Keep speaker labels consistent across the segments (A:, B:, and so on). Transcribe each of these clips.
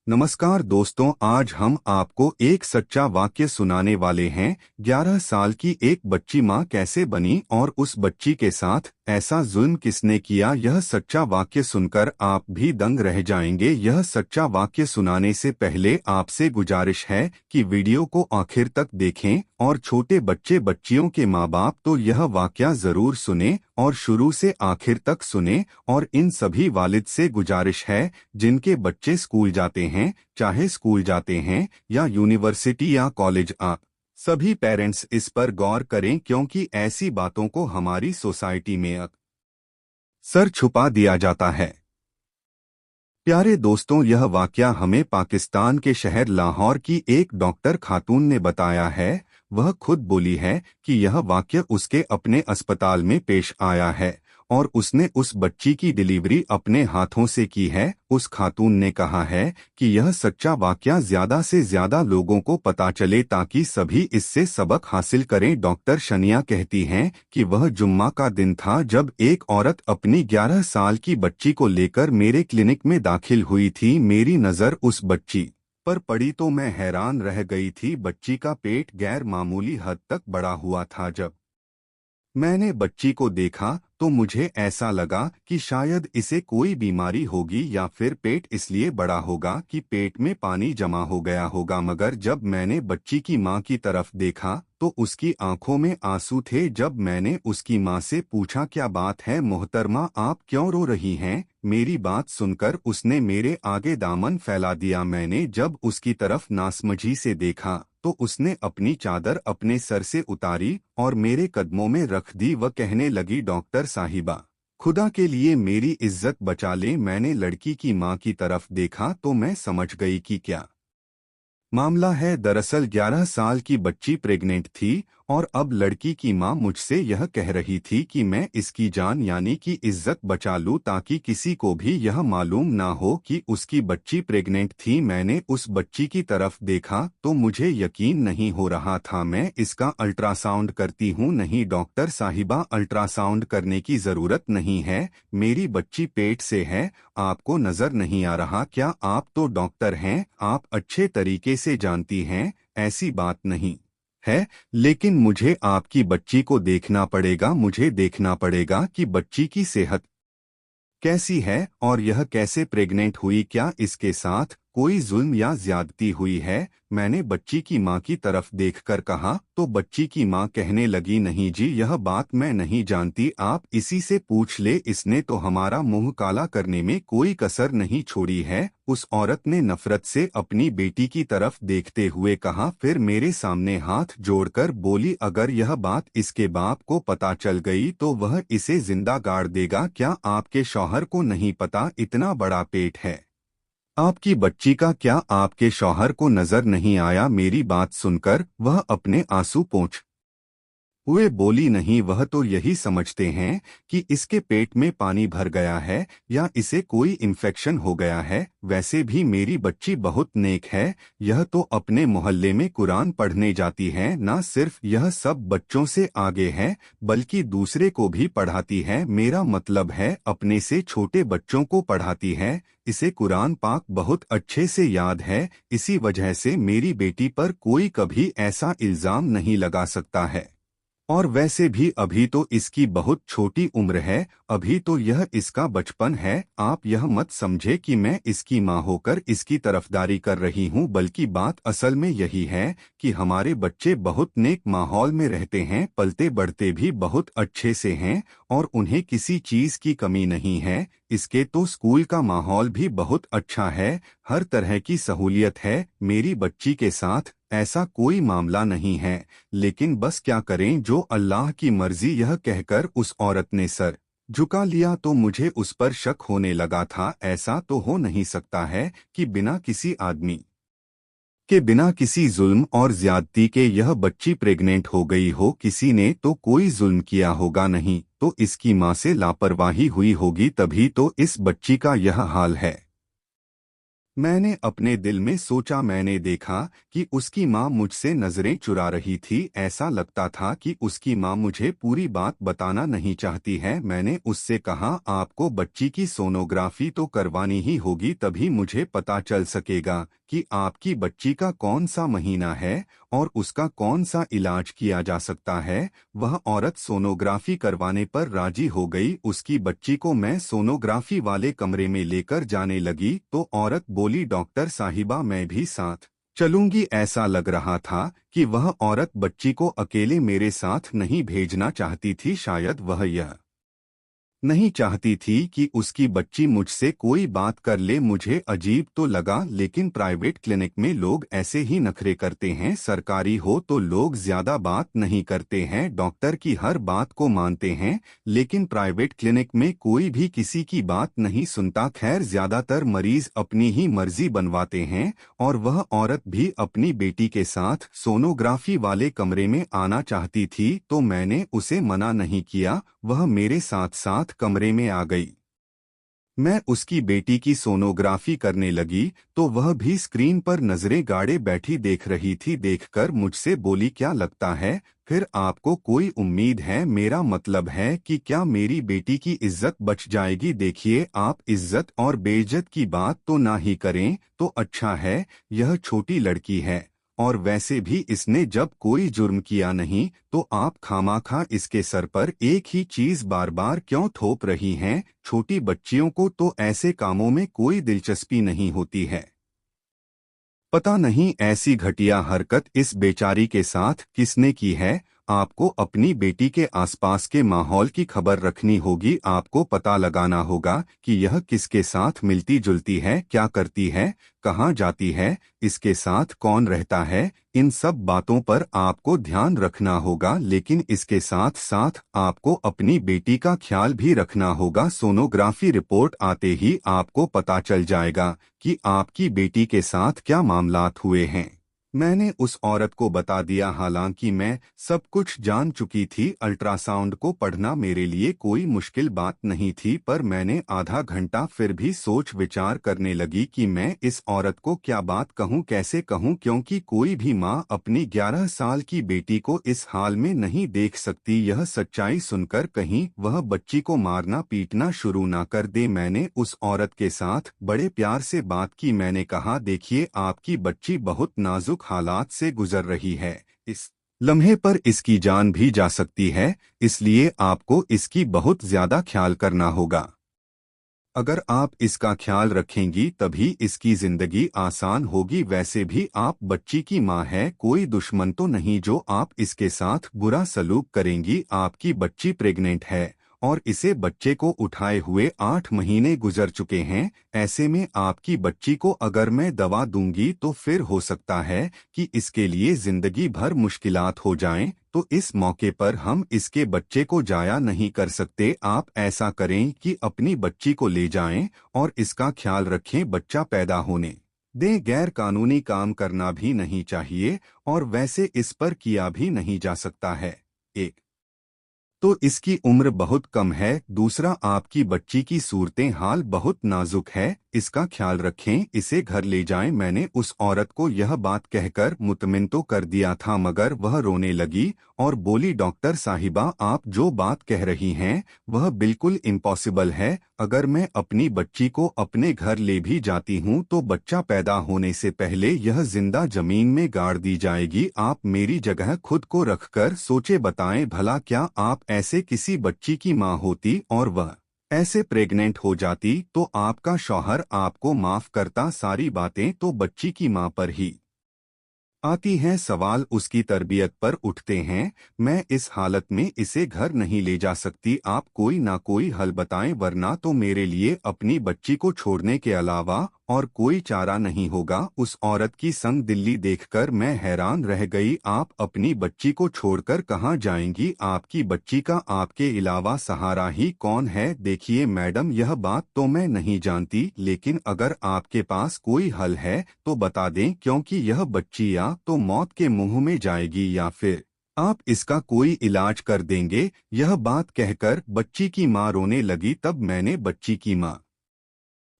A: नमस्कार दोस्तों, आज हम आपको एक सच्चा वाक्य सुनाने वाले हैं। 11 साल की एक बच्ची माँ कैसे बनी और उस बच्ची के साथ ऐसा जुल्म किसने किया। यह सच्चा वाक्य सुनकर आप भी दंग रह जाएंगे। यह सच्चा वाक्य सुनाने से पहले आपसे गुजारिश है कि वीडियो को आखिर तक देखें और छोटे बच्चे बच्चियों के माँ बाप तो यह वाक्या जरूर सुने और शुरू से आखिर तक सुने। और इन सभी वालिद से गुजारिश है जिनके बच्चे स्कूल जाते हैं, चाहे स्कूल जाते हैं या यूनिवर्सिटी या कॉलेज, आप सभी पेरेंट्स इस पर गौर करें क्योंकि ऐसी बातों को हमारी सोसाइटी में अक्सर छुपा दिया जाता है। प्यारे दोस्तों, यह वाकया हमें पाकिस्तान के शहर लाहौर की एक डॉक्टर खातून ने बताया है। वह खुद बोली है कि यह वाकया उसके अपने अस्पताल में पेश आया है और उसने उस बच्ची की डिलीवरी अपने हाथों से की है। उस खातून ने कहा है कि यह सच्चा वाकया ज्यादा से ज्यादा लोगों को पता चले ताकि सभी इससे सबक हासिल करें। डॉक्टर शनिया कहती हैं कि वह जुम्मा का दिन था जब एक औरत अपनी 11 साल की बच्ची को लेकर मेरे क्लिनिक में दाखिल हुई थी। मेरी नज़र उस बच्ची पर पड़ी तो मैं हैरान रह गई थी। बच्ची का पेट गैर मामूली हद तक बड़ा हुआ था। जब मैंने बच्ची को देखा तो मुझे ऐसा लगा कि शायद इसे कोई बीमारी होगी या फिर पेट इसलिए बड़ा होगा कि पेट में पानी जमा हो गया होगा। मगर जब मैंने बच्ची की माँ की तरफ देखा तो उसकी आंखों में आंसू थे। जब मैंने उसकी माँ से पूछा, क्या बात है मोहतरमा, आप क्यों रो रही हैं? मेरी बात सुनकर उसने मेरे आगे दामन फैला दिया। मैंने जब उसकी तरफ नासमझी से देखा तो उसने अपनी चादर अपने सर से उतारी और मेरे कदमों में रख दी। वह कहने लगी, डॉक्टर साहिबा, खुदा के लिए मेरी इज्जत बचा ले। मैंने लड़की की माँ की तरफ देखा तो मैं समझ गई कि क्या मामला है। दरअसल 11 साल की बच्ची प्रेग्नेंट थी और अब लड़की की माँ मुझसे यह कह रही थी कि मैं इसकी जान यानी कि इज्जत बचा लूं ताकि किसी को भी यह मालूम ना हो कि उसकी बच्ची प्रेग्नेंट थी। मैंने उस बच्ची की तरफ देखा तो मुझे यकीन नहीं हो रहा था। मैं इसका अल्ट्रासाउंड करती हूँ। नहीं डॉक्टर साहिबा, अल्ट्रासाउंड करने की जरूरत नहीं है, मेरी बच्ची पेट से है। आपको नजर नहीं आ रहा क्या? आप तो डॉक्टर हैं, आप अच्छे तरीके से जानती हैं ऐसी बात नहीं है। लेकिन मुझे आपकी बच्ची को देखना पड़ेगा। मुझे देखना पड़ेगा कि बच्ची की सेहत कैसी है और यह कैसे प्रेग्नेंट हुई। क्या इसके साथ कोई जुल्म या ज्यादती हुई है? मैंने बच्ची की माँ की तरफ देखकर कहा तो बच्ची की माँ कहने लगी, नहीं जी, यह बात मैं नहीं जानती, आप इसी से पूछ ले, इसने तो हमारा मुंह काला करने में कोई कसर नहीं छोड़ी है। उस औरत ने नफरत से अपनी बेटी की तरफ देखते हुए कहा, फिर मेरे सामने हाथ जोड़कर बोली, अगर यह बात इसके बाप को पता चल गई तो वह इसे जिंदा गाड़ देगा। क्या आपके शौहर को नहीं पता इतना बड़ा पेट है आपकी बच्ची का? क्या आपके शौहर को नजर नहीं आया? मेरी बात सुनकर वह अपने आंसू पोंछ हुए बोली, नहीं, वह तो यही समझते हैं कि इसके पेट में पानी भर गया है या इसे कोई इन्फेक्शन हो गया है। वैसे भी मेरी बच्ची बहुत नेक है, यह तो अपने मोहल्ले में कुरान पढ़ने जाती है। ना सिर्फ यह सब बच्चों से आगे है बल्कि दूसरे को भी पढ़ाती है। मेरा मतलब है अपने से छोटे बच्चों को पढ़ाती है। इसे कुरान पाक बहुत अच्छे से याद है। इसी वजह से मेरी बेटी पर कोई कभी ऐसा इल्जाम नहीं लगा सकता है। और वैसे भी अभी तो इसकी बहुत छोटी उम्र है, अभी तो यह इसका बचपन है। आप यह मत समझे कि मैं इसकी माँ होकर इसकी तरफदारी कर रही हूँ, बल्कि बात असल में यही है कि हमारे बच्चे बहुत नेक माहौल में रहते हैं, पलते बढ़ते भी बहुत अच्छे से हैं और उन्हें किसी चीज की कमी नहीं है। इसके तो स्कूल का माहौल भी बहुत अच्छा है, हर तरह की सहूलियत है। मेरी बच्ची के साथ ऐसा कोई मामला नहीं है, लेकिन बस क्या करें, जो अल्लाह की मर्जी। यह कहकर उस औरत ने सर झुका लिया तो मुझे उस पर शक होने लगा था। ऐसा तो हो नहीं सकता है कि बिना किसी आदमी के, बिना किसी जुल्म और ज्यादती के यह बच्ची प्रेग्नेंट हो गई हो। किसी ने तो कोई जुल्म किया होगा, नहीं तो इसकी माँ से लापरवाही हुई होगी, तभी तो इस बच्ची का यह हाल है। मैंने अपने दिल में सोचा, मैंने देखा कि उसकी माँ मुझसे नजरें चुरा रही थी। ऐसा लगता था कि उसकी माँ मुझे पूरी बात बताना नहीं चाहती है। मैंने उससे कहा, आपको बच्ची की सोनोग्राफी तो करवानी ही होगी, तभी मुझे पता चल सकेगा कि आपकी बच्ची का कौन सा महीना है और उसका कौन सा इलाज किया जा सकता है। वह औरत सोनोग्राफी करवाने पर राजी हो गई। उसकी बच्ची को मैं सोनोग्राफी वाले कमरे में लेकर जाने लगी तो औरत बोली, डॉक्टर साहिबा मैं भी साथ चलूंगी। ऐसा लग रहा था कि वह औरत बच्ची को अकेले मेरे साथ नहीं भेजना चाहती थी। शायद वह यह नहीं चाहती थी कि उसकी बच्ची मुझसे कोई बात कर ले। मुझे अजीब तो लगा, लेकिन प्राइवेट क्लिनिक में लोग ऐसे ही नखरे करते हैं। सरकारी हो तो लोग ज्यादा बात नहीं करते हैं, डॉक्टर की हर बात को मानते हैं, लेकिन प्राइवेट क्लिनिक में कोई भी किसी की बात नहीं सुनता। खैर, ज्यादातर मरीज अपनी ही मर्जी बनवाते हैं और वह औरत भी अपनी बेटी के साथ सोनोग्राफी वाले कमरे में आना चाहती थी तो मैंने उसे मना नहीं किया। वह मेरे साथ साथ कमरे में आ गई। मैं उसकी बेटी की सोनोग्राफी करने लगी तो वह भी स्क्रीन पर नजरें गाड़े बैठी देख रही थी। देखकर मुझसे बोली, क्या लगता है फिर आपको कोई उम्मीद है? मेरा मतलब है कि क्या मेरी बेटी की इज्जत बच जाएगी? देखिए, आप इज्जत और बेइज्जत की बात तो ना ही करें तो अच्छा है। यह छोटी लड़की है और वैसे भी इसने जब कोई जुर्म किया नहीं, तो आप खामाखा इसके सर पर एक ही चीज बार बार क्यों थोप रही हैं? छोटी बच्चियों को तो ऐसे कामों में कोई दिलचस्पी नहीं होती है। पता नहीं ऐसी घटिया हरकत इस बेचारी के साथ किसने की है। आपको अपनी बेटी के आसपास के माहौल की खबर रखनी होगी। आपको पता लगाना होगा कि यह किसके साथ मिलती जुलती है, क्या करती है, कहाँ जाती है, इसके साथ कौन रहता है। इन सब बातों पर आपको ध्यान रखना होगा, लेकिन इसके साथ साथ आपको अपनी बेटी का ख्याल भी रखना होगा। सोनोग्राफी रिपोर्ट आते ही आपको पता चल जाएगा कि आपकी बेटी के साथ क्या मामलात हुए हैं। मैंने उस औरत को बता दिया। हालांकि मैं सब कुछ जान चुकी थी। अल्ट्रासाउंड को पढ़ना मेरे लिए कोई मुश्किल बात नहीं थी, पर मैंने आधा घंटा फिर भी सोच विचार करने लगी कि मैं इस औरत को क्या बात कहूं, कैसे कहूं, क्योंकि कोई भी माँ अपनी 11 साल की बेटी को इस हाल में नहीं देख सकती। यह सच्चाई सुनकर कहीं वह बच्ची को मारना पीटना शुरू ना कर दे। मैंने उस औरत के साथ बड़े प्यार से बात की। मैंने कहा, देखिए, आपकी बच्ची बहुत नाजुक हालात से गुजर रही है। इस लम्हे पर इसकी जान भी जा सकती है, इसलिए आपको इसकी बहुत ज्यादा ख्याल करना होगा। अगर आप इसका ख्याल रखेंगी तभी इसकी जिंदगी आसान होगी। वैसे भी आप बच्ची की माँ है, कोई दुश्मन तो नहीं जो आप इसके साथ बुरा सलूक करेंगी। आपकी बच्ची प्रेग्नेंट है और इसे बच्चे को उठाए हुए 8 महीने गुजर चुके हैं। ऐसे में आपकी बच्ची को अगर मैं दवा दूंगी तो फिर हो सकता है कि इसके लिए जिंदगी भर मुश्किलात हो जाएं। तो इस मौके पर हम इसके बच्चे को जाया नहीं कर सकते। आप ऐसा करें कि अपनी बच्ची को ले जाएं और इसका ख्याल रखें। बच्चा पैदा होने दें। गैर कानूनी काम करना भी नहीं चाहिए और वैसे इस पर किया भी नहीं जा सकता है। एक तो इसकी उम्र बहुत कम है। दूसरा, आपकी बच्ची की सूरतें हाल बहुत नाजुक है, इसका ख्याल रखें, इसे घर ले जाएं। मैंने उस औरत को यह बात कहकर मुतमिन तो कर दिया था, मगर वह रोने लगी और बोली, डॉक्टर साहिबा आप जो बात कह रही हैं वह बिल्कुल इम्पॉसिबल है। अगर मैं अपनी बच्ची को अपने घर ले भी जाती हूँ तो बच्चा पैदा होने से पहले यह जिंदा जमीन में गाड़ दी जाएगी। आप मेरी जगह खुद को रखकर सोचे, बताएं भला क्या आप ऐसे किसी बच्ची की माँ होती और वह ऐसे प्रेग्नेंट हो जाती तो आपका शौहर आपको माफ करता? सारी बातें तो बच्ची की माँ पर ही आती हैं, सवाल उसकी तरबियत पर उठते हैं। मैं इस हालत में इसे घर नहीं ले जा सकती। आप कोई ना कोई हल बताएं, वरना तो मेरे लिए अपनी बच्ची को छोड़ने के अलावा और कोई चारा नहीं होगा। उस औरत की संग दिल्ली देखकर मैं हैरान रह गई। आप अपनी बच्ची को छोड़कर कहाँ जाएंगी? आपकी बच्ची का आपके अलावा सहारा ही कौन है? देखिए मैडम, यह बात तो मैं नहीं जानती, लेकिन अगर आपके पास कोई हल है तो बता दें, क्योंकि यह बच्ची या तो मौत के मुंह में जाएगी या फिर आप इसका कोई इलाज कर देंगे। यह बात कहकर बच्ची की माँ रोने लगी। तब मैंने बच्ची की माँ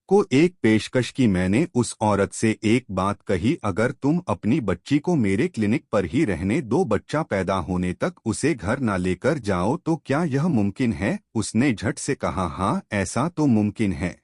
A: को एक पेशकश की। मैंने उस औरत से एक बात कही, अगर तुम अपनी बच्ची को मेरे क्लिनिक पर ही रहने दो, बच्चा पैदा होने तक उसे घर ना लेकर जाओ, तो क्या यह मुमकिन है? उसने झट से कहा, हाँ ऐसा तो मुमकिन है।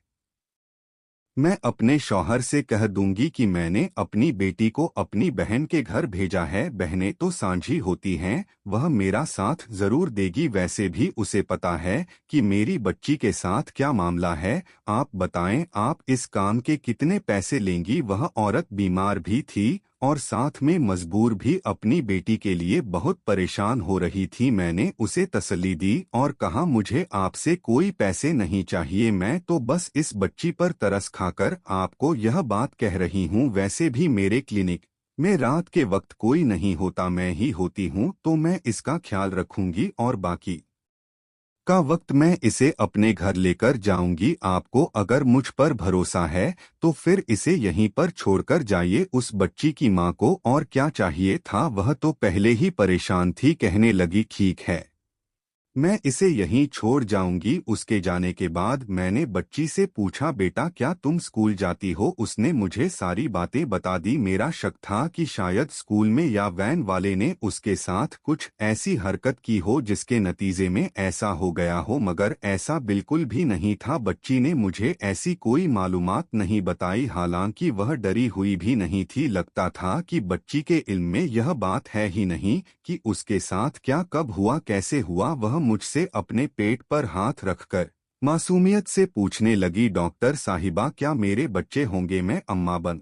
A: मैं अपने शौहर से कह दूंगी कि मैंने अपनी बेटी को अपनी बहन के घर भेजा है। बहनें तो साझी होती हैं, वह मेरा साथ जरूर देगी। वैसे भी उसे पता है कि मेरी बच्ची के साथ क्या मामला है। आप बताएं, आप इस काम के कितने पैसे लेंगी? वह औरत बीमार भी थी और साथ में मजबूर भी, अपनी बेटी के लिए बहुत परेशान हो रही थी। मैंने उसे तसल्ली दी और कहा, मुझे आपसे कोई पैसे नहीं चाहिए, मैं तो बस इस बच्ची पर तरस खाकर आपको यह बात कह रही हूँ। वैसे भी मेरे क्लिनिक में रात के वक्त कोई नहीं होता, मैं ही होती हूँ, तो मैं इसका ख्याल रखूंगी और बाकी का वक्त मैं इसे अपने घर लेकर जाऊंगी। आपको अगर मुझ पर भरोसा है तो फिर इसे यहीं पर छोड़कर जाइए। उस बच्ची की मां को और क्या चाहिए था, वह तो पहले ही परेशान थी। कहने लगी, ठीक है, मैं इसे यहीं छोड़ जाऊंगी। उसके जाने के बाद मैंने बच्ची से पूछा, बेटा क्या तुम स्कूल जाती हो? उसने मुझे सारी बातें बता दी। मेरा शक था कि शायद स्कूल में या वैन वाले ने उसके साथ कुछ ऐसी हरकत की हो जिसके नतीजे में ऐसा हो गया हो, मगर ऐसा बिल्कुल भी नहीं था। बच्ची ने मुझे ऐसी कोई मालूमात नहीं बताई, हालांकि वह डरी हुई भी नहीं थी। लगता था कि बच्ची के इल्म में यह बात है ही नहीं कि उसके साथ क्या, कब हुआ, कैसे हुआ। वह मुझसे अपने पेट पर हाथ रखकर मासूमियत से पूछने लगी, डॉक्टर साहिबा क्या मेरे बच्चे होंगे? मैं अम्मा बन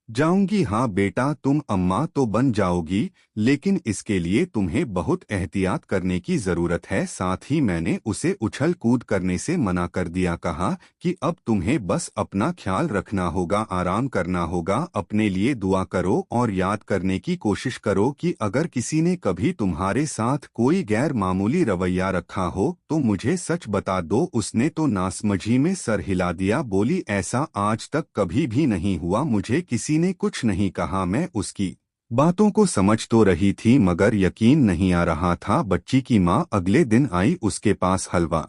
A: जाऊंगी? हाँ बेटा, तुम अम्मा तो बन जाओगी, लेकिन इसके लिए तुम्हें बहुत एहतियात करने की जरूरत है। साथ ही मैंने उसे उछल कूद करने से मना कर दिया, कहा कि अब तुम्हें बस अपना ख्याल रखना होगा, आराम करना होगा, अपने लिए दुआ करो और याद करने की कोशिश करो कि अगर किसी ने कभी तुम्हारे साथ कोई गैर मामूली रवैया रखा हो तो मुझे सच बता दो। उसने तो नासमझी में सर हिला दिया, बोली, ऐसा आज तक कभी भी नहीं हुआ, मुझे किसी ने कुछ नहीं कहा। मैं उसकी बातों को समझ तो रही थी मगर यकीन नहीं आ रहा था। बच्ची की माँ अगले दिन आई, उसके पास हलवा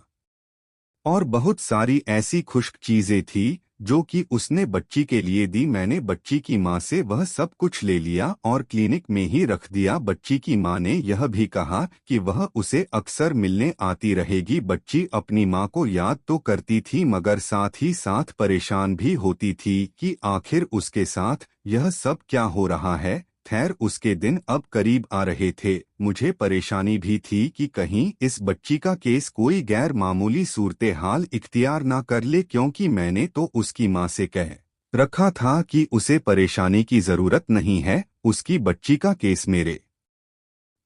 A: और बहुत सारी ऐसी खुश्क चीजें थी जो कि उसने बच्ची के लिए दी। मैंने बच्ची की माँ से वह सब कुछ ले लिया और क्लिनिक में ही रख दिया। बच्ची की माँ ने यह भी कहा कि वह उसे अक्सर मिलने आती रहेगी। बच्ची अपनी माँ को याद तो करती थी मगर साथ ही साथ परेशान भी होती थी कि आखिर उसके साथ यह सब क्या हो रहा है। खैर उसके दिन अब करीब आ रहे थे। मुझे परेशानी भी थी कि कहीं इस बच्ची का केस कोई गैर मामूली सूरत हाल इख्तियार ना कर ले, क्योंकि मैंने तो उसकी माँ से कह रखा था कि उसे परेशानी की जरूरत नहीं है, उसकी बच्ची का केस मेरे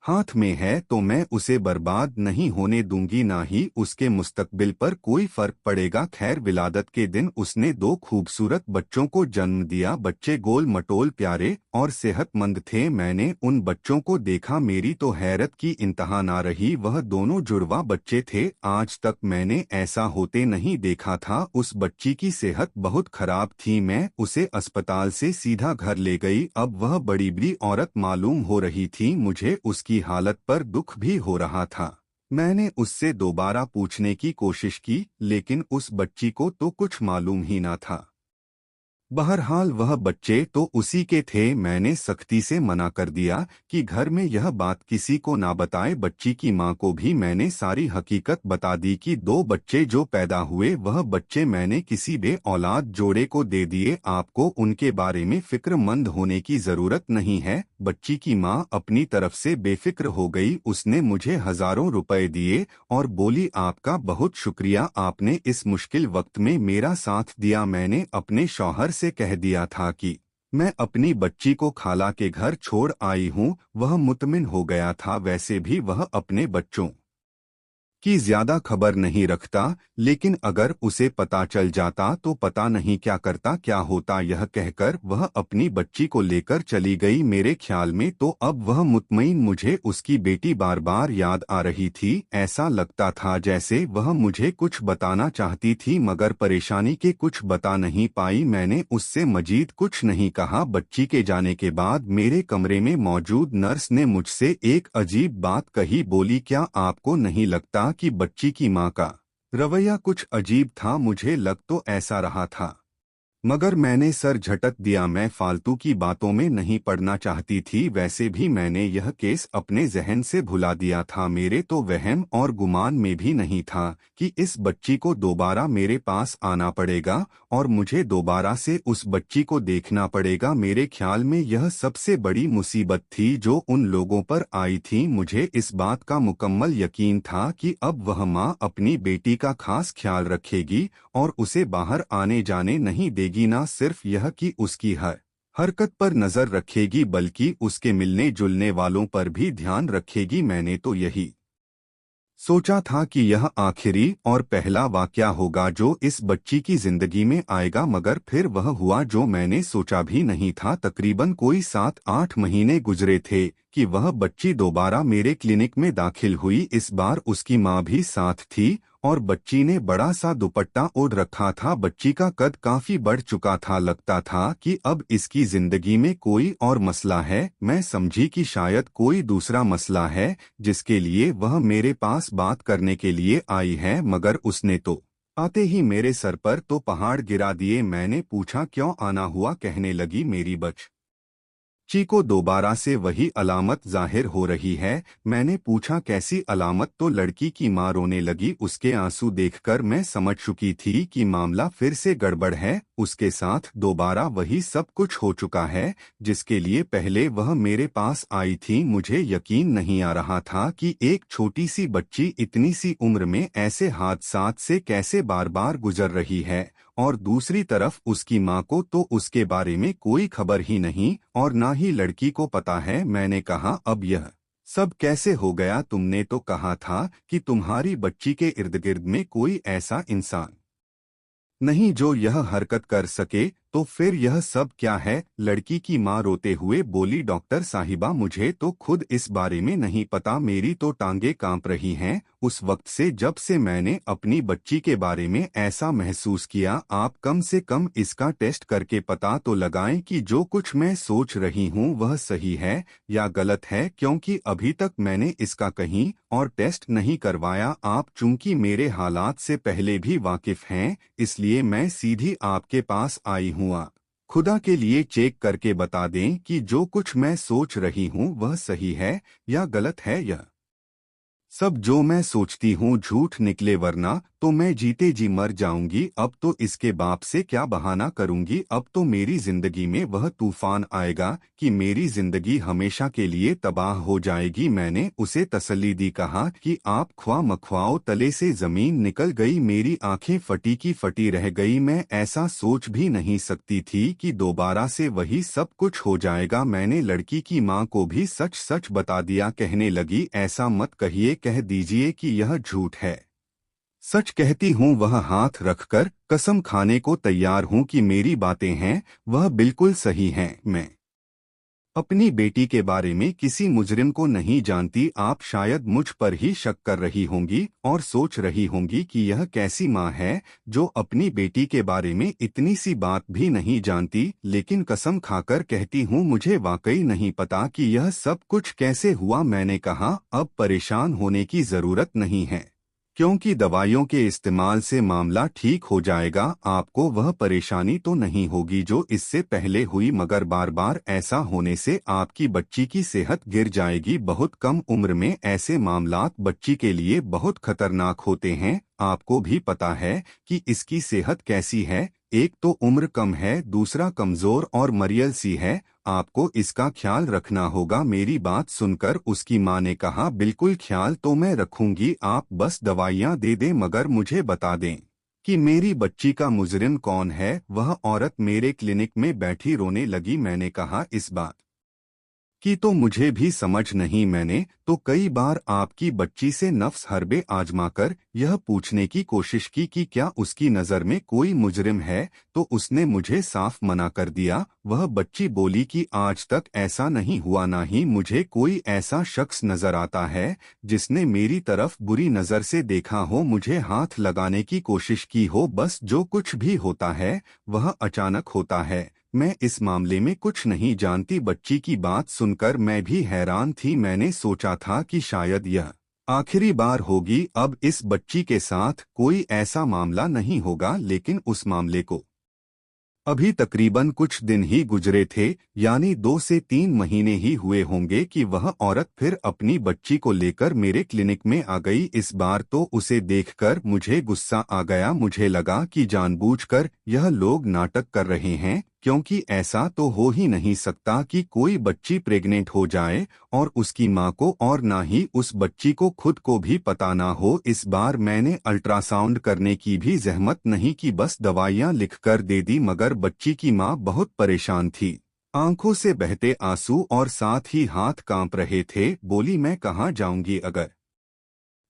A: हाथ में है तो मैं उसे बर्बाद नहीं होने दूंगी, ना ही उसके मुस्तकबिल पर कोई फर्क पड़ेगा। खैर विलादत के दिन उसने दो खूबसूरत बच्चों को जन्म दिया। बच्चे गोल मटोल, प्यारे और सेहतमंद थे। मैंने उन बच्चों को देखा, मेरी तो हैरत की इंतहा ना रही। वह दोनों जुड़वा बच्चे थे, आज तक मैंने ऐसा होते नहीं देखा था। उस बच्ची की सेहत बहुत खराब थी, मैं उसे अस्पताल से सीधा घर ले गई। अब वह बड़ी बड़ी औरत मालूम हो रही थी, मुझे उसकी हालत पर दुख भी हो रहा था। मैंने उससे दोबारा पूछने की कोशिश की लेकिन उस बच्ची को तो कुछ मालूम ही ना था। बहरहाल वह बच्चे तो उसी के थे। मैंने सख्ती से मना कर दिया कि घर में यह बात किसी को ना बताए। बच्ची की मां को भी मैंने सारी हकीकत बता दी कि दो बच्चे जो पैदा हुए वह बच्चे मैंने किसी बे औलाद जोड़े को दे दिए। आपको उनके बारे में फिक्रमंद होने की जरूरत नहीं है। बच्ची की मां अपनी तरफ से बेफिक्र हो गई। उसने मुझे हजारों रुपए दिए और बोली, आपका बहुत शुक्रिया, आपने इस मुश्किल वक्त में मेरा साथ दिया। मैंने अपने शौहर से कह दिया था कि मैं अपनी बच्ची को खाला के घर छोड़ आई हूँ। वह मुतमिन हो गया था। वैसे भी वह अपने बच्चों की ज्यादा खबर नहीं रखता, लेकिन अगर उसे पता चल जाता तो पता नहीं क्या करता, क्या होता। यह कहकर वह अपनी बच्ची को लेकर चली गई। मेरे ख्याल में तो अब वह मुतमईन, मुझे उसकी बेटी बार बार याद आ रही थी। ऐसा लगता था जैसे वह मुझे कुछ बताना चाहती थी मगर परेशानी के कुछ बता नहीं पाई। मैंने उससे मजीद कुछ नहीं कहा। बच्ची के जाने के बाद मेरे कमरे में मौजूद नर्स ने मुझसे एक अजीब बात कही, बोली, क्या आपको नहीं लगता कि बच्ची की मां का रवैया कुछ अजीब था, मुझे लग तो ऐसा रहा था, मगर मैंने सर झटक दिया। मैं फालतू की बातों में नहीं पड़ना चाहती थी। वैसे भी मैंने यह केस अपने जहन से भुला दिया था। मेरे तो वहम और गुमान में भी नहीं था कि इस बच्ची को दोबारा मेरे पास आना पड़ेगा और मुझे दोबारा से उस बच्ची को देखना पड़ेगा। मेरे ख्याल में यह सबसे बड़ी मुसीबत थी जो उन लोगों पर आई थी। मुझे इस बात का मुकम्मल यकीन था कि अब वह माँ अपनी बेटी का खास ख्याल रखेगी और उसे बाहर आने जाने नहीं देगी। ना सिर्फ यह कि उसकी हर हरकत पर नजर रखेगी बल्कि उसके मिलने जुलने वालों पर भी ध्यान रखेगी। मैंने तो यही सोचा था कि यह आखिरी और पहला वाकया होगा जो इस बच्ची की जिंदगी में आएगा, मगर फिर वह हुआ जो मैंने सोचा भी नहीं था। तकरीबन कोई 7-8 महीने गुजरे थे कि वह बच्ची दोबारा मेरे क्लिनिक में दाखिल हुई। इस बार उसकी माँ भी साथ थी और बच्ची ने बड़ा सा दुपट्टा ओढ़ रखा था। बच्ची का कद काफी बढ़ चुका था। लगता था कि अब इसकी जिंदगी में कोई और मसला है। मैं समझी कि शायद कोई दूसरा मसला है जिसके लिए वह मेरे पास बात करने के लिए आई है, मगर उसने तो आते ही मेरे सर पर तो पहाड़ गिरा दिए। मैंने पूछा क्यों आना हुआ? कहने लगी मेरी बच्ची को दोबारा से वही अलामत जाहिर हो रही है। मैंने पूछा कैसी अलामत? तो लड़की की मां रोने लगी। उसके आंसू देखकर मैं समझ चुकी थी कि मामला फिर से गड़बड़ है। उसके साथ दोबारा वही सब कुछ हो चुका है जिसके लिए पहले वह मेरे पास आई थी। मुझे यकीन नहीं आ रहा था कि एक छोटी सी बच्ची इतनी सी उम्र में ऐसे हादसात से कैसे बार बार गुजर रही है, और दूसरी तरफ उसकी माँ को तो उसके बारे में कोई खबर ही नहीं और ना ही लड़की को पता है। मैंने कहा अब यह सब कैसे हो गया? तुमने तो कहा था कि तुम्हारी बच्ची के इर्द गिर्द में कोई ऐसा इंसान नहीं जो यह हरकत कर सके, तो फिर यह सब क्या है? लड़की की मां रोते हुए बोली, डॉक्टर साहिबा मुझे तो खुद इस बारे में नहीं पता। मेरी तो टांगे कांप रही हैं उस वक्त से जब से मैंने अपनी बच्ची के बारे में ऐसा महसूस किया। आप कम से कम इसका टेस्ट करके पता तो लगाएं कि जो कुछ मैं सोच रही हूँ वह सही है या गलत है, क्योंकि अभी तक मैंने इसका कहीं और टेस्ट नहीं करवाया। आप चूंकि मेरे हालात से पहले भी वाकिफ हैं, इसलिए मैं सीधी आपके पास आई हूँ। खुदा के लिए चेक करके बता दें कि जो कुछ मैं सोच रही हूँ वह सही है या गलत है। यह सब जो मैं सोचती हूँ झूठ निकले, वरना तो मैं जीते जी मर जाऊंगी। अब तो इसके बाप से क्या बहाना करूंगी? अब तो मेरी जिंदगी में वह तूफान आएगा कि मेरी जिंदगी हमेशा के लिए तबाह हो जाएगी। मैंने उसे तसल्ली दी, कहा कि आप ख्वा मख्वाओ। तले से जमीन निकल गई, मेरी आंखें फटी की फटी रह गई। मैं ऐसा सोच भी नहीं सकती थी कि दोबारा से वही सब कुछ हो जाएगा। मैंने लड़की की माँ को भी सच सच बता दिया। कहने लगी ऐसा मत कहिए, कह दीजिए कि यह झूठ है। सच कहती हूँ। वह हाथ रखकर कसम खाने को तैयार हूँ कि मेरी बातें हैं वह बिल्कुल सही हैं। मैं अपनी बेटी के बारे में किसी मुजरिम को नहीं जानती। आप शायद मुझ पर ही शक कर रही होंगी और सोच रही होंगी कि यह कैसी माँ है जो अपनी बेटी के बारे में इतनी सी बात भी नहीं जानती, लेकिन कसम खाकर कहती हूँ मुझे वाकई नहीं पता कि यह सब कुछ कैसे हुआ। मैंने कहा अब परेशान होने की जरूरत नहीं है, क्योंकि दवाइयों के इस्तेमाल से मामला ठीक हो जाएगा। आपको वह परेशानी तो नहीं होगी जो इससे पहले हुई, मगर बार बार ऐसा होने से आपकी बच्ची की सेहत गिर जाएगी। बहुत कम उम्र में ऐसे मामलात बच्ची के लिए बहुत खतरनाक होते हैं। आपको भी पता है कि इसकी सेहत कैसी है। एक तो उम्र कम है, दूसरा कमजोर और मरियल सी है। आपको इसका ख्याल रखना होगा। मेरी बात सुनकर उसकी माँ ने कहा बिल्कुल ख्याल तो मैं रखूंगी, आप बस दवाइयाँ दे दें, मगर मुझे बता दें कि मेरी बच्ची का मुजरिम कौन है। वह औरत मेरे क्लिनिक में बैठी रोने लगी। मैंने कहा इस बात कि तो मुझे भी समझ नहीं। मैंने तो कई बार आपकी बच्ची से नफ्स हरबे आजमाकर यह पूछने की कोशिश की कि क्या उसकी नज़र में कोई मुजरिम है, तो उसने मुझे साफ मना कर दिया। वह बच्ची बोली कि आज तक ऐसा नहीं हुआ, ना ही मुझे कोई ऐसा शख्स नजर आता है जिसने मेरी तरफ बुरी नज़र से देखा हो, मुझे हाथ लगाने की कोशिश की हो। बस जो कुछ भी होता है वह अचानक होता है। मैं इस मामले में कुछ नहीं जानती। बच्ची की बात सुनकर मैं भी हैरान थी। मैंने सोचा था कि शायद यह आखिरी बार होगी, अब इस बच्ची के साथ कोई ऐसा मामला नहीं होगा। लेकिन उस मामले को अभी तकरीबन कुछ दिन ही गुजरे थे, यानी 2 से 3 महीने ही हुए होंगे कि वह औरत फिर अपनी बच्ची को लेकर मेरे क्लिनिक में आ गई। इस बार तो उसे देखकर मुझे गुस्सा आ गया। मुझे लगा कि जानबूझकर यह लोग नाटक कर रहे हैं, क्योंकि ऐसा तो हो ही नहीं सकता कि कोई बच्ची प्रेग्नेंट हो जाए और उसकी माँ को, और ना ही उस बच्ची को खुद को भी पता ना हो। इस बार मैंने अल्ट्रासाउंड करने की भी जहमत नहीं की, बस दवाइयाँ लिखकर दे दी। मगर बच्ची की माँ बहुत परेशान थी, आंखों से बहते आंसू और साथ ही हाथ कांप रहे थे। बोली, मैं कहाँ जाऊंगी, अगर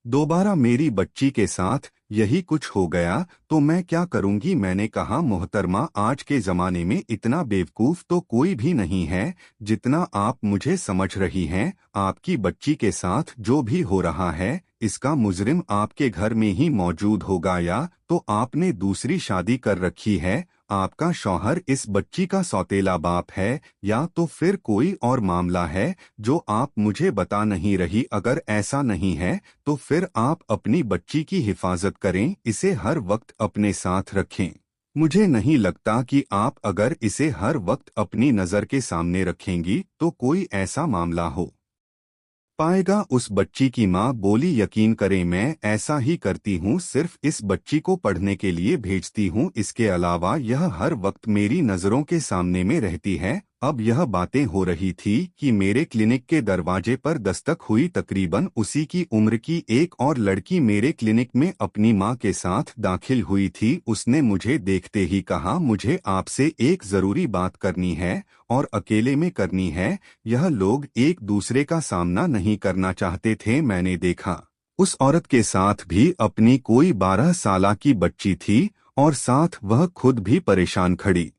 A: दोबारा मेरी बच्ची के साथ यही कुछ हो गया तो मैं क्या करूंगी। मैंने कहा, मोहतरमा, आज के जमाने में इतना बेवकूफ तो कोई भी नहीं है जितना आप मुझे समझ रही हैं। आपकी बच्ची के साथ जो भी हो रहा है, इसका मुजरिम आपके घर में ही मौजूद होगा, या तो आपने दूसरी शादी कर रखी है, आपका शौहर इस बच्ची का सौतेला बाप है, या तो फिर कोई और मामला है जो आप मुझे बता नहीं रही। अगर ऐसा नहीं है तो फिर आप अपनी बच्ची की हिफाजत करें, इसे हर वक्त अपने साथ रखें। मुझे नहीं लगता कि आप अगर इसे हर वक्त अपनी नज़र के सामने रखेंगी तो कोई ऐसा मामला हो पाएगा। उस बच्ची की माँ बोली, यकीन करें, मैं ऐसा ही करती हूँ, सिर्फ इस बच्ची को पढ़ने के लिए भेजती हूँ, इसके अलावा यह हर वक्त मेरी नज़रों के सामने में रहती है। अब यह बातें हो रही थी कि मेरे क्लिनिक के दरवाजे पर दस्तक हुई। तकरीबन उसी की उम्र की एक और लड़की मेरे क्लिनिक में अपनी माँ के साथ दाखिल हुई थी। उसने मुझे देखते ही कहा, मुझे आपसे एक ज़रूरी बात करनी है और अकेले में करनी है। यह लोग एक दूसरे का सामना नहीं करना चाहते थे। मैंने देखा उस औरत के साथ भी अपनी कोई 12 साल की बच्ची थी और साथ वह खुद भी परेशान खड़ी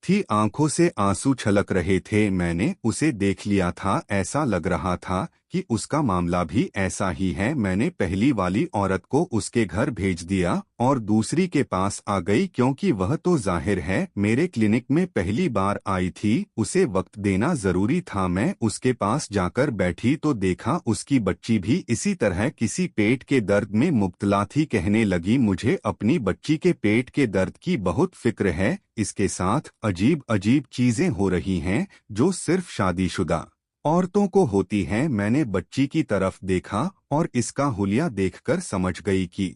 A: थी, आंखों से आंसू छलक रहे थे। मैंने उसे देख लिया था, ऐसा लग रहा था कि उसका मामला भी ऐसा ही है। मैंने पहली वाली औरत को उसके घर भेज दिया और दूसरी के पास आ गई, क्योंकि वह तो जाहिर है मेरे क्लिनिक में पहली बार आई थी, उसे वक्त देना जरूरी था। मैं उसके पास जाकर बैठी तो देखा उसकी बच्ची भी इसी तरह किसी पेट के दर्द में मुब्तला थी। कहने लगी, मुझे अपनी बच्ची के पेट के दर्द की बहुत फिक्र है। इसके साथ अजीब अजीब चीजें हो रही हैं जो सिर्फ शादीशुदा औरतों को होती हैं। मैंने बच्ची की तरफ देखा और इसका हुलिया देखकर समझ गई कि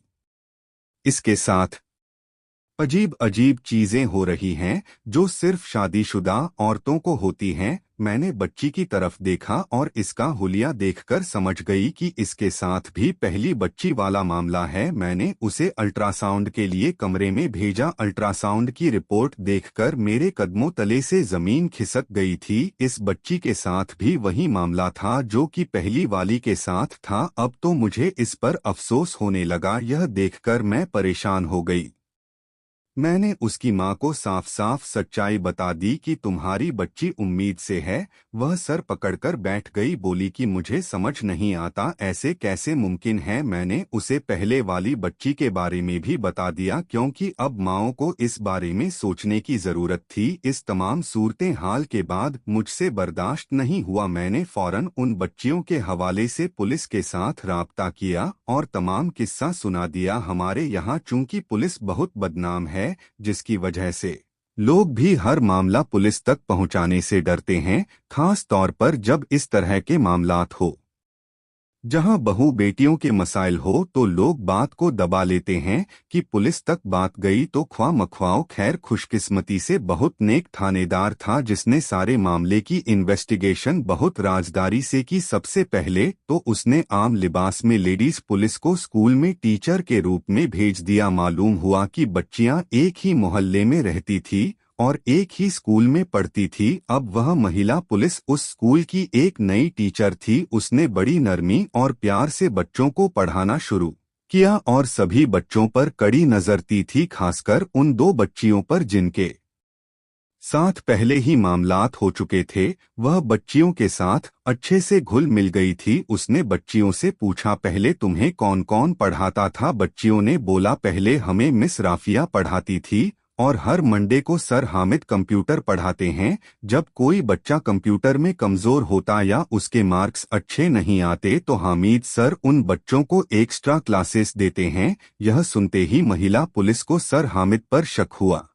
A: इसके साथ अजीब अजीब चीजें हो रही हैं जो सिर्फ शादीशुदा औरतों को होती हैं। मैंने बच्ची की तरफ देखा और इसका हुलिया देखकर समझ गई कि इसके साथ भी पहली बच्ची वाला मामला है। मैंने उसे अल्ट्रासाउंड के लिए कमरे में भेजा। अल्ट्रासाउंड की रिपोर्ट देखकर मेरे कदमों तले से जमीन खिसक गई थी। इस बच्ची के साथ भी वही मामला था जो कि पहली वाली के साथ था। अब तो मुझे इस पर अफसोस होने लगा। यह देखकर मैं परेशान हो गई। मैंने उसकी माँ को साफ साफ सच्चाई बता दी कि तुम्हारी बच्ची उम्मीद से है। वह सर पकड़कर बैठ गई, बोली कि मुझे समझ नहीं आता, ऐसे कैसे मुमकिन है। मैंने उसे पहले वाली बच्ची के बारे में भी बता दिया, क्योंकि अब माँओं को इस बारे में सोचने की जरूरत थी। इस तमाम सूरतें हाल के बाद मुझसे बर्दाश्त नहीं हुआ। मैंने फौरन उन बच्चियों के हवाले से पुलिस के साथ राब्ता किया और तमाम किस्सा सुना दिया। हमारे यहाँ चूंकि पुलिस बहुत बदनाम है, जिसकी वजह से लोग भी हर मामला पुलिस तक पहुंचाने से डरते हैं, खास तौर पर जब इस तरह के मामलात हो जहां बहू बेटियों के मसाइल हो, तो लोग बात को दबा लेते हैं कि पुलिस तक बात गई तो ख्वा मख्वाओ। खैर, खुशकिस्मती से बहुत नेक थानेदार था जिसने सारे मामले की इन्वेस्टिगेशन बहुत राजदारी से की। सबसे पहले तो उसने आम लिबास में लेडीज पुलिस को स्कूल में टीचर के रूप में भेज दिया। मालूम हुआ कि बच्चियां एक ही मोहल्ले में रहती थी और एक ही स्कूल में पढ़ती थी। अब वह महिला पुलिस उस स्कूल की एक नई टीचर थी। उसने बड़ी नरमी और प्यार से बच्चों को पढ़ाना शुरू किया और सभी बच्चों पर कड़ी नजरती थी, खासकर उन 2 बच्चियों पर जिनके साथ पहले ही मामलात हो चुके थे। वह बच्चियों के साथ अच्छे से घुल मिल गई थी। उसने बच्चियों से पूछा, पहले तुम्हें कौन कौन पढ़ाता था? बच्चियों ने बोला, पहले हमें मिस राफिया पढ़ाती थी और हर मंडे को सर हामिद कंप्यूटर पढ़ाते हैं। जब कोई बच्चा कंप्यूटर में कमजोर होता या उसके मार्क्स अच्छे नहीं आते तो हामिद सर उन बच्चों को एक्स्ट्रा क्लासेस देते हैं। यह सुनते ही महिला पुलिस को सर हामिद पर शक हुआ।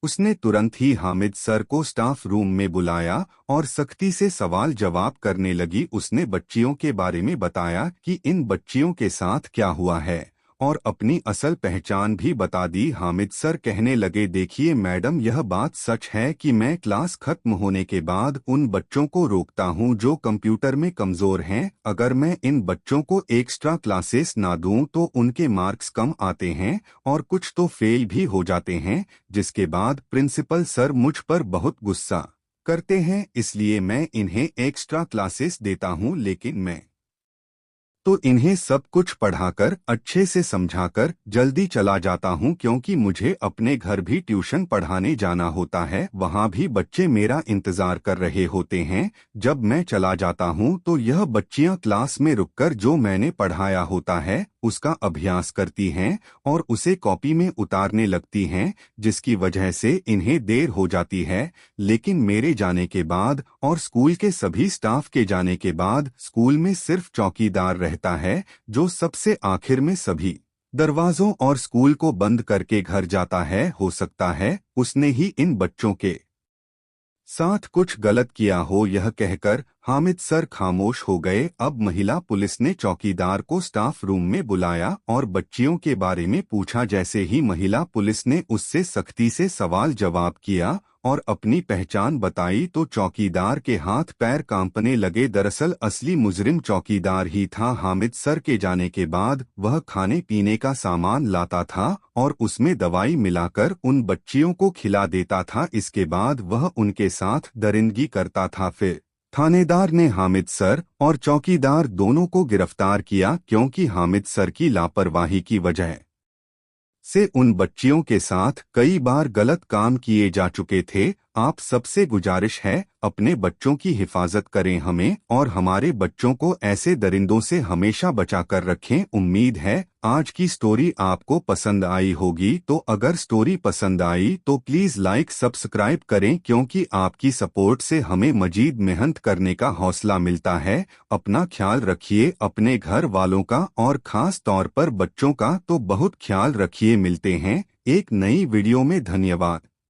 A: उसने तुरंत ही हामिद सर को स्टाफ रूम में बुलाया और सख्ती से सवाल जवाब करने लगी। उसने बच्चियों के बारे में बताया कि इन बच्चियों के साथ क्या हुआ है और अपनी असल पहचान भी बता दी। हामिद सर कहने लगे, देखिए मैडम, यह बात सच है कि मैं क्लास खत्म होने के बाद उन बच्चों को रोकता हूं जो कंप्यूटर में कमजोर हैं। अगर मैं इन बच्चों को एक्स्ट्रा क्लासेस ना दूं तो उनके मार्क्स कम आते हैं और कुछ तो फेल भी हो जाते हैं, जिसके बाद प्रिंसिपल सर मुझ पर बहुत गुस्सा करते हैं। इसलिए मैं इन्हें एक्स्ट्रा क्लासेस देता हूं, लेकिन मैं तो इन्हें सब कुछ पढ़ाकर अच्छे से समझाकर जल्दी चला जाता हूँ, क्योंकि मुझे अपने घर भी ट्यूशन पढ़ाने जाना होता है। वहाँ भी बच्चे मेरा इंतजार कर रहे होते हैं। जब मैं चला जाता हूँ तो यह बच्चियाँ क्लास में रुककर जो मैंने पढ़ाया होता है उसका अभ्यास करती हैं और उसे कॉपी में उतारने लगती हैं, जिसकी वजह से इन्हें देर हो जाती है। लेकिन मेरे जाने के बाद और स्कूल के सभी स्टाफ के जाने के बाद स्कूल में सिर्फ चौकीदार रहता है, जो सबसे आखिर में सभी दरवाजों और स्कूल को बंद करके घर जाता है। हो सकता है उसने ही इन बच्चों के साथ कुछ गलत किया हो। यह कहकर हामिद सर खामोश हो गए। अब महिला पुलिस ने चौकीदार को स्टाफ रूम में बुलाया और बच्चियों के बारे में पूछा। जैसे ही महिला पुलिस ने उससे सख्ती से सवाल जवाब किया और अपनी पहचान बताई तो चौकीदार के हाथ पैर कांपने लगे। दरअसल असली मुजरिम चौकीदार ही था। हामिद सर के जाने के बाद वह खाने पीने का सामान लाता था और उसमें दवाई मिलाकर उन बच्चियों को खिला देता था। इसके बाद वह उनके साथ दरिंदगी करता था। फिर थानेदार ने हामिद सर और चौकीदार दोनों को गिरफ्तार किया, क्योंकि हामिद सर की लापरवाही की वजह से उन बच्चियों के साथ कई बार गलत काम किए जा चुके थे। आप सबसे गुजारिश है, अपने बच्चों की हिफाजत करें, हमें और हमारे बच्चों को ऐसे दरिंदों से हमेशा बचा कर रखें। उम्मीद है आज की स्टोरी आपको पसंद आई होगी। तो अगर स्टोरी पसंद आई तो प्लीज लाइक सब्सक्राइब करें, क्योंकि आपकी सपोर्ट से हमें मजीद मेहनत करने का हौसला मिलता है। अपना ख्याल रखिए, अपने घर वालों का और खास तौर पर बच्चों का तो बहुत ख्याल रखिए। मिलते हैं एक नई वीडियो में। धन्यवाद।